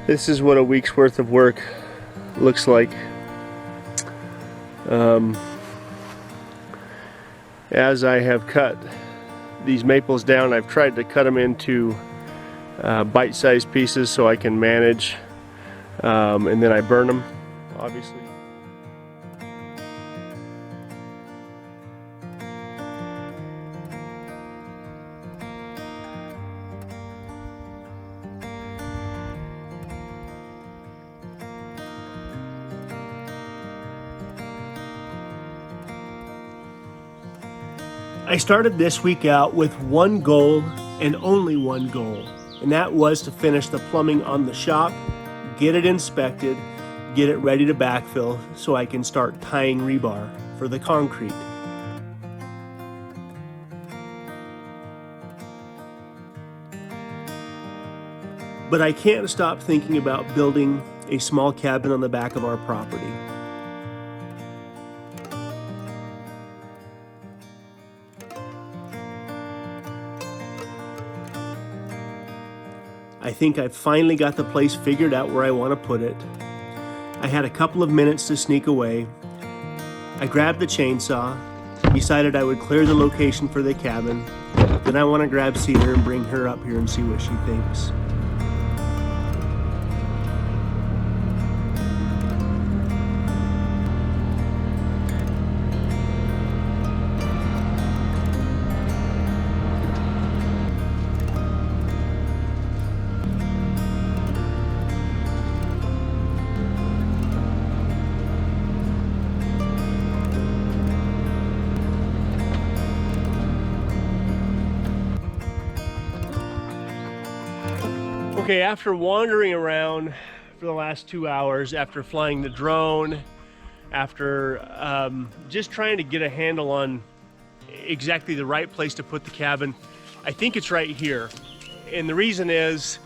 This is what a week's worth of work looks like. As I have cut these maples down, I've tried to cut them into bite-sized pieces so I can manage, and then I burn them, obviously. I started this week out with one goal and only one goal, and that was to finish the plumbing on the shop, get it inspected, get it ready to backfill so I can start tying rebar for the concrete. But I can't stop thinking about building a small cabin on the back of our property. I think I've finally got the place figured out where I want to put it. I had a couple of minutes to sneak away. I grabbed the chainsaw, decided I would clear the location for the cabin. Then I want to grab Cedar and bring her up here and see what she thinks. Okay, after wandering around for the last 2 hours, after flying the drone, after just trying to get a handle on exactly the right place to put the cabin, I think it's right here. And the reason is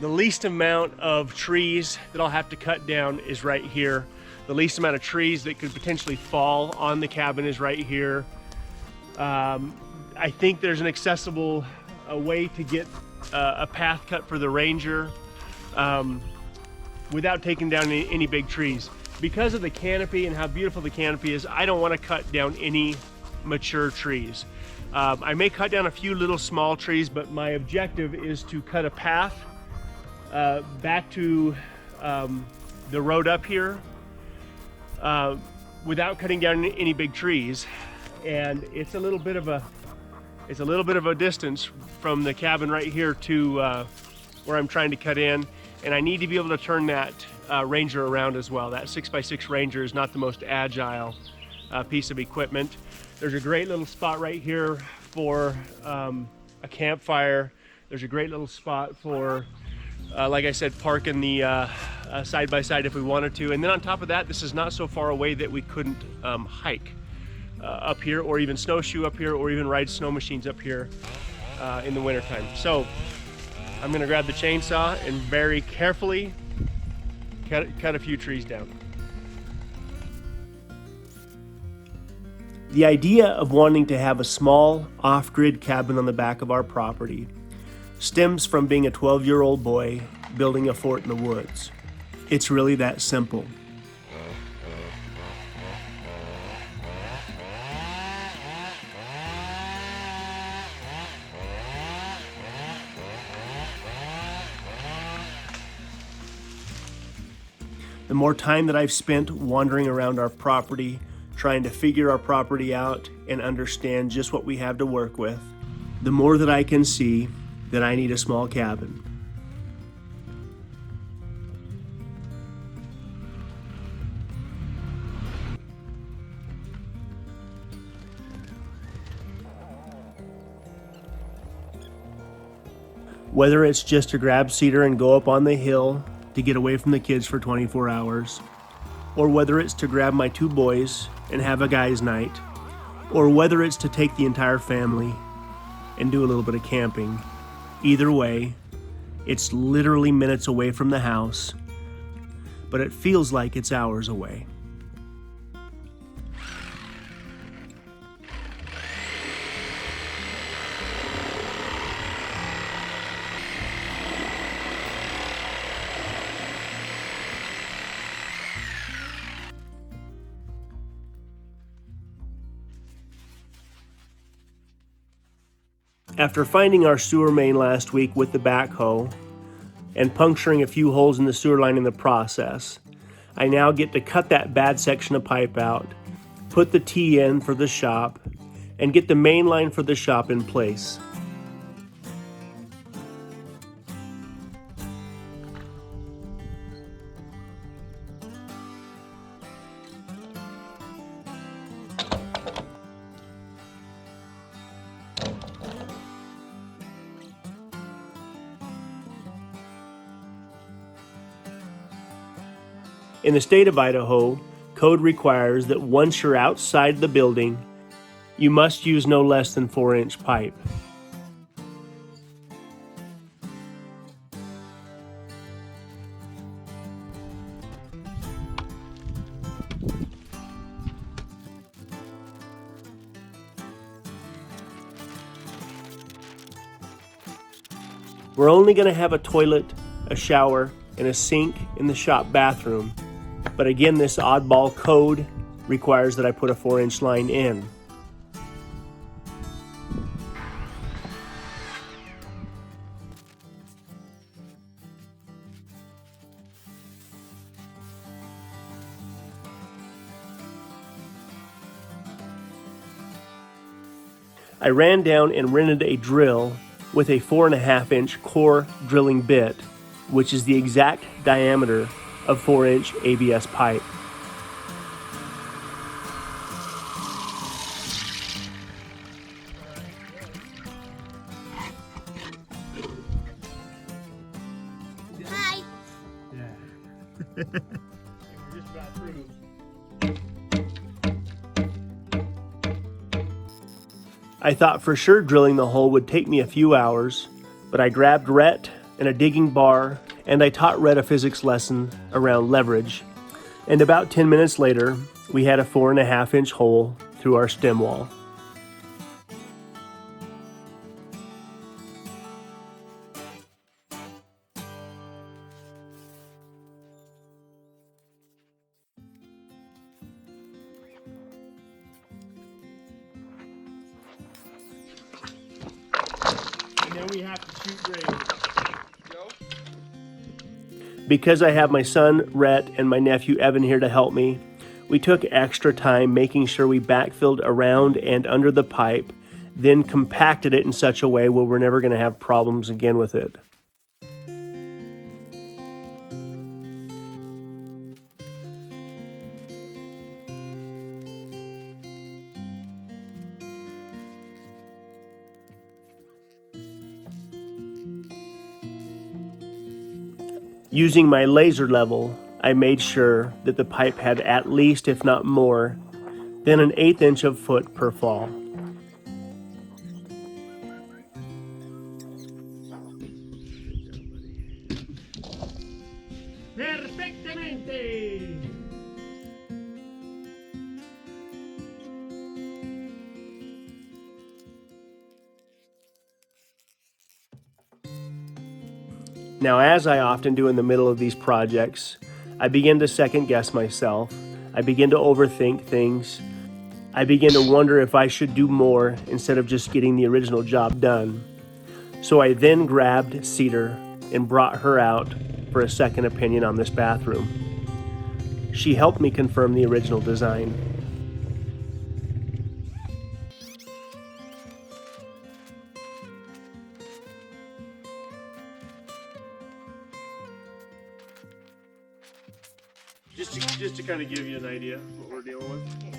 the least amount of trees that I'll have to cut down is right here. The least amount of trees that could potentially fall on the cabin is right here. I think there's an accessible way to get a path cut for the Ranger without taking down any big trees. Because of the canopy and how beautiful the canopy is, I don't want to cut down any mature trees. I may cut down a few little small trees, but my objective is to cut a path back to the road up here without cutting down any big trees. And it's a little bit of a distance from the cabin right here to where I'm trying to cut in, and I need to be able to turn that Ranger around as well. That 6x6 Ranger is not the most agile piece of equipment. There's a great little spot right here for a campfire. There's a great little spot for, like I said, parking the side-by-side if we wanted to. And then on top of that, this is not so far away that we couldn't hike up here, or even snowshoe up here, or even ride snow machines up here in the wintertime. So I'm gonna grab the chainsaw and very carefully cut a few trees down. The idea of wanting to have a small off-grid cabin on the back of our property stems from being a 12-year-old boy building a fort in the woods. It's really that simple. The more time that I've spent wandering around our property, trying to figure our property out and understand just what we have to work with, the more that I can see that I need a small cabin. Whether it's just to grab Cedar and go up on the hill to get away from the kids for 24 hours, or whether it's to grab my 2 boys and have a guy's night, or whether it's to take the entire family and do a little bit of camping. Either way, it's literally minutes away from the house, but it feels like it's hours away. After finding our sewer main last week with the backhoe and puncturing a few holes in the sewer line in the process, I now get to cut that bad section of pipe out, put the T in for the shop, and get the main line for the shop in place. In the state of Idaho, code requires that once you're outside the building, you must use no less than 4-inch pipe. We're only going to have a toilet, a shower, and a sink in the shop bathroom. But again, this oddball code requires that I put a 4-inch line in. I ran down and rented a drill with a 4.5-inch core drilling bit, which is the exact diameter of 4-inch ABS pipe. Hi. Yeah. We're just about through. I thought for sure drilling the hole would take me a few hours, but I grabbed Rhett and a digging bar, and I taught Rhett a physics lesson around leverage. And about 10 minutes later, we had a 4.5-inch hole through our stem wall. And then we have to shoot grade. Because I have my son, Rhett, and my nephew, Evan, here to help me, we took extra time making sure we backfilled around and under the pipe, then compacted it in such a way where we're never going to have problems again with it. Using my laser level, I made sure that the pipe had at least, if not more, than an 1/8 inch of foot per fall. Perfectamente! Now, as I often do in the middle of these projects, I begin to second guess myself. I begin to overthink things. I begin to wonder if I should do more instead of just getting the original job done. So I then grabbed Cedar and brought her out for a second opinion on this bathroom. She helped me confirm the original design. Just to kind of give you an idea of what we're dealing with. Okay,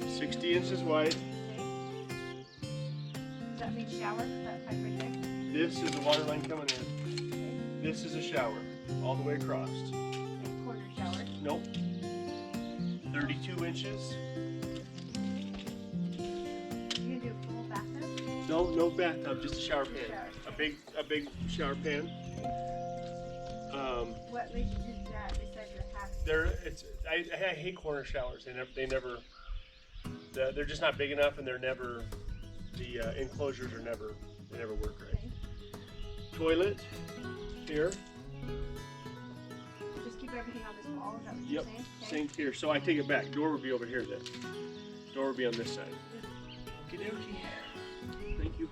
so 60 inches. 60 inches wide. Okay. Does that mean shower? That pipe right there? This is the water line coming in. Okay. This is a shower, all the way across. And corner shower. Nope. 32 inches. You gonna do a full bathtub? No bathtub, just a shower pan. Shower. A big shower pan. What makes you do that besides your half? I hate corner showers. They're just not big enough, and the enclosures they never work right. Okay. Toilet here. Just keep everything on this wall, is that what Yep, you're saying? Okay. same here. So I take it back. Door would be over here then. Door would be on this side. Okie dokie. Thank you.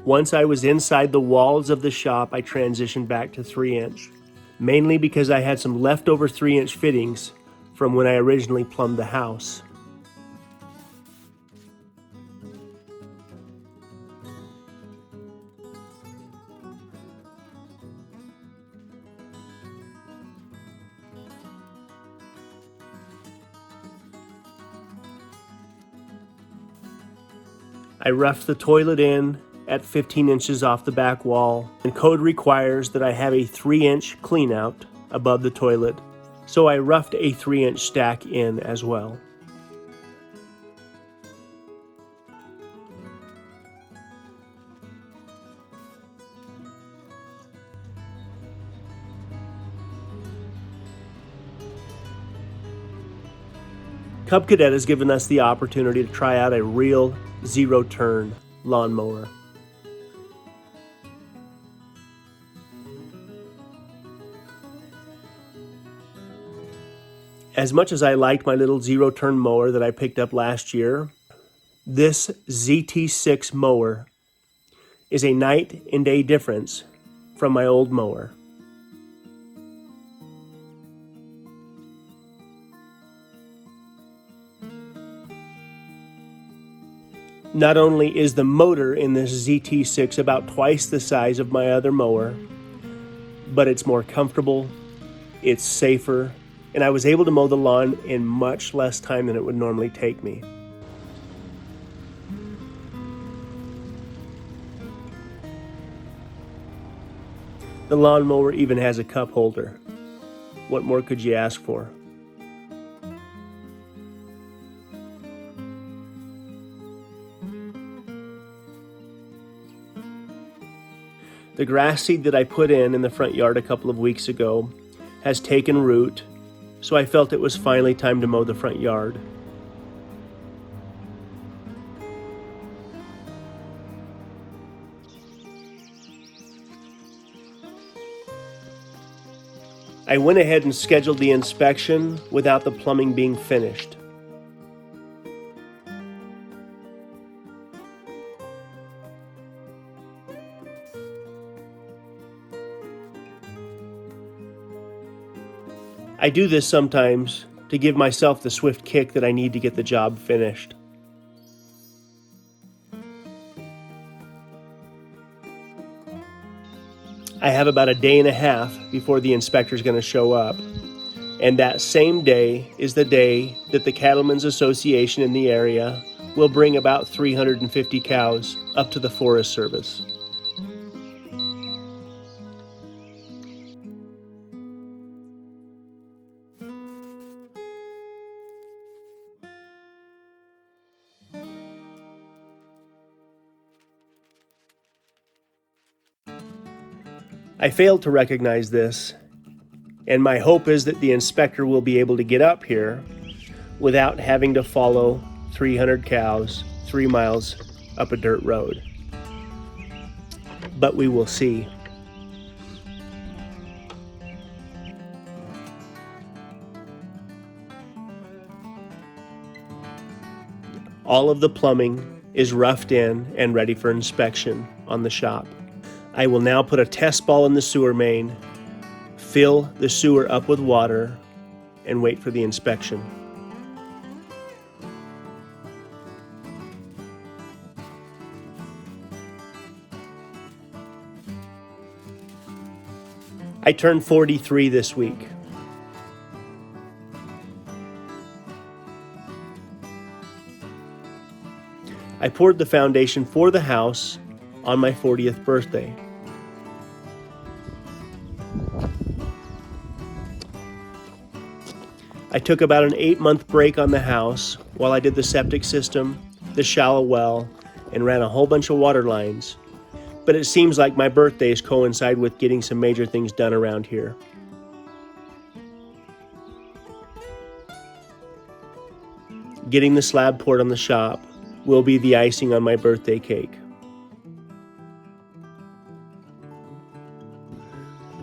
Once I was inside the walls of the shop, I transitioned back to 3-inch, mainly because I had some leftover 3-inch fittings from when I originally plumbed the house. I roughed the toilet in at 15 inches off the back wall, and code requires that I have a 3-inch cleanout above the toilet, so I roughed a 3-inch stack in as well. Cub Cadet has given us the opportunity to try out a real zero-turn lawnmower. As much as I liked my little zero-turn mower that I picked up last year, this ZT6 mower is a night and day difference from my old mower. Not only is the motor in this ZT6 about twice the size of my other mower, but it's more comfortable, it's safer, and I was able to mow the lawn in much less time than it would normally take me. The lawnmower even has a cup holder. What more could you ask for? The grass seed that I put in the front yard a couple of weeks ago has taken root, so I felt it was finally time to mow the front yard. I went ahead and scheduled the inspection without the plumbing being finished. I do this sometimes to give myself the swift kick that I need to get the job finished. I have about a day and a half before the inspector is going to show up, and that same day is the day that the Cattlemen's Association in the area will bring about 350 cows up to the Forest Service. I failed to recognize this, and my hope is that the inspector will be able to get up here without having to follow 300 cows 3 miles up a dirt road. But we will see. All of the plumbing is roughed in and ready for inspection on the shop. I will now put a test ball in the sewer main, fill the sewer up with water, and wait for the inspection. I turned 43 this week. I poured the foundation for the house on my 40th birthday. I took about an 8-month break on the house while I did the septic system, the shallow well, and ran a whole bunch of water lines. But it seems like my birthdays coincide with getting some major things done around here. Getting the slab poured on the shop will be the icing on my birthday cake.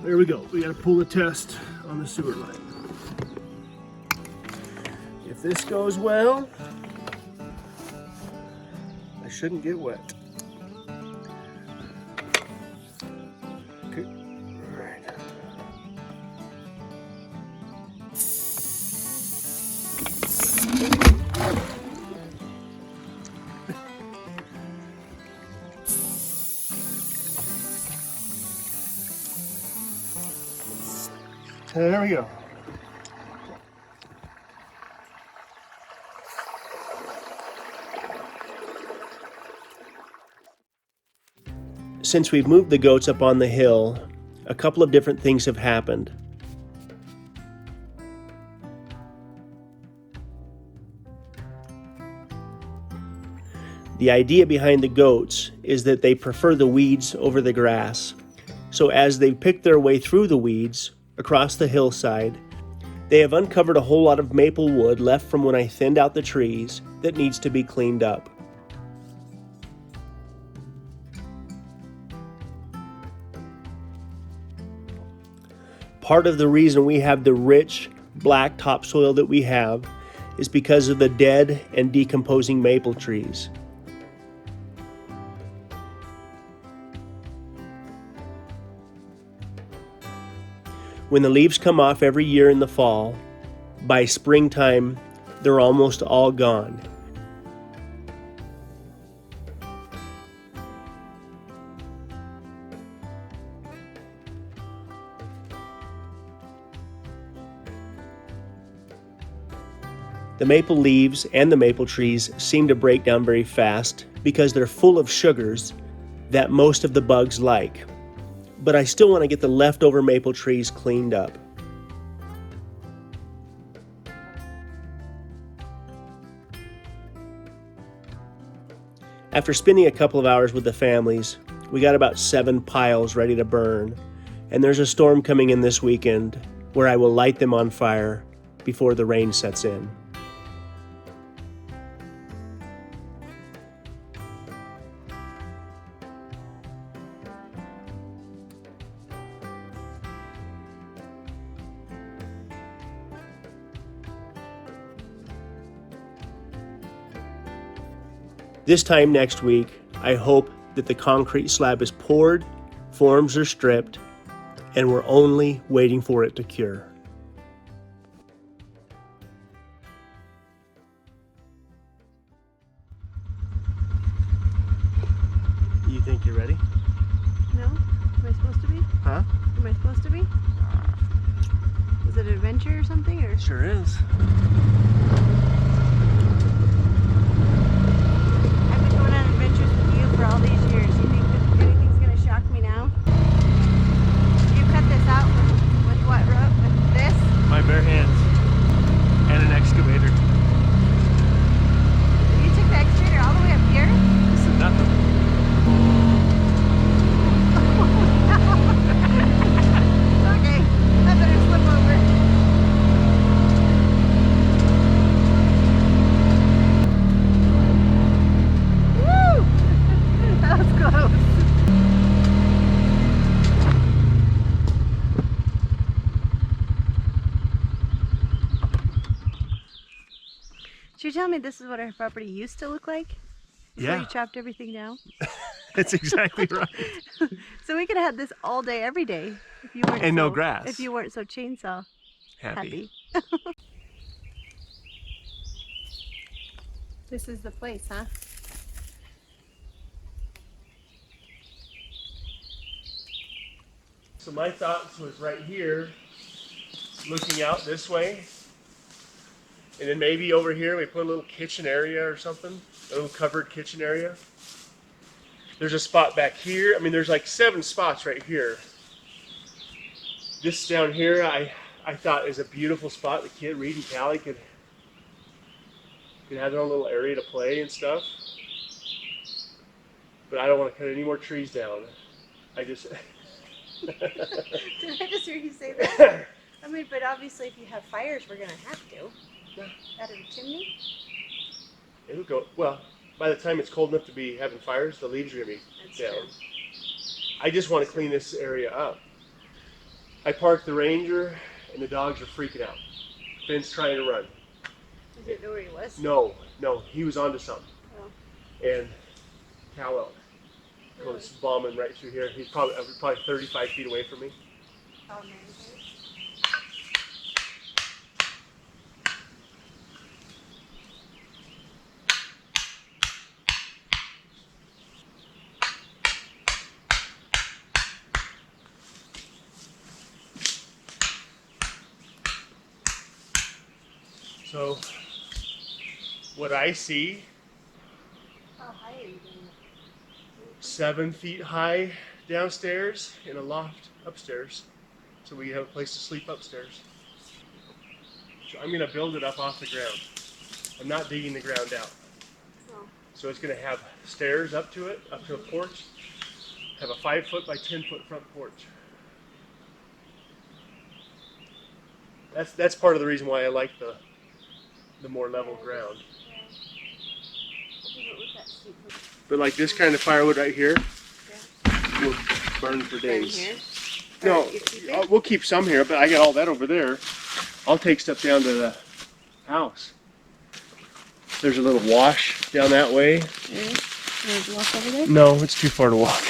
There we go. We gotta pull the test on the sewer line. If this goes well, I shouldn't get wet. There we go. Since we've moved the goats up on the hill, a couple of different things have happened. The idea behind the goats is that they prefer the weeds over the grass. So as they pick their way through the weeds across the hillside, they have uncovered a whole lot of maple wood left from when I thinned out the trees that needs to be cleaned up. Part of the reason we have the rich black topsoil that we have is because of the dead and decomposing maple trees. When the leaves come off every year in the fall, by springtime, they're almost all gone. The maple leaves and the maple trees seem to break down very fast because they're full of sugars that most of the bugs like. But I still want to get the leftover maple trees cleaned up. After spending a couple of hours with the families, we got about 7 piles ready to burn, and there's a storm coming in this weekend where I will light them on fire before the rain sets in. This time next week, I hope that the concrete slab is poured, forms are stripped, and we're only waiting for it to cure. You think you're ready? No? Am I supposed to be? Huh? Am I supposed to be? Is it an adventure or something? Or Sure is. I've been going on adventures with you for all these years. You think that anything's gonna shock me now? You cut this out with what rope? With this? My bare hands and an excavator. You took the excavator all the way up here? This is nothing. Okay, I better slip over. Woo! That was close. Did you tell me this is what our property used to look like? Before Yeah. you chopped everything down? That's exactly right. So we could have had this all day, every day, if you weren't And so, no grass. If you weren't so chainsaw Happy. happy. This is the place, huh? So my thoughts was right here, looking out this way. And then maybe over here we put a little kitchen area or something, a little covered kitchen area. There's a spot back here. I mean, there's like 7 spots right here. This down here, I thought is a beautiful spot. The kid, Reed and Callie, could have their own little area to play and stuff. But I don't want to cut any more trees down. I just... Did I just hear you say that? I mean, but obviously if you have fires, we're gonna have to. Yeah. Out of the chimney? It'll go, well, by the time it's cold enough to be having fires, the leaves are going to be That's down. true. I just want to clean this area up. I parked the Ranger and the dogs are freaking out. Finn's trying to run. You didn't know where he was? No, he was onto something. Oh. And Cal goes bombing right through here. He's probably 35 feet away from me. Oh, man. So what I see, How high are you doing 7 feet high downstairs and a loft upstairs. So we have a place to sleep upstairs. So I'm gonna build it up off the ground. I'm not digging the ground out. Oh. So it's gonna have stairs up to it, up to a porch, have a 5 foot by 10 foot front porch. That's part of the reason why I like the more level ground. But like this kind of firewood right here will burn for days. Here? No, You keep it? we'll keep some here, but I got all that over there. I'll take stuff down to the house. There's a little wash down that way. There is? There's a walk over there? No, it's too far to walk.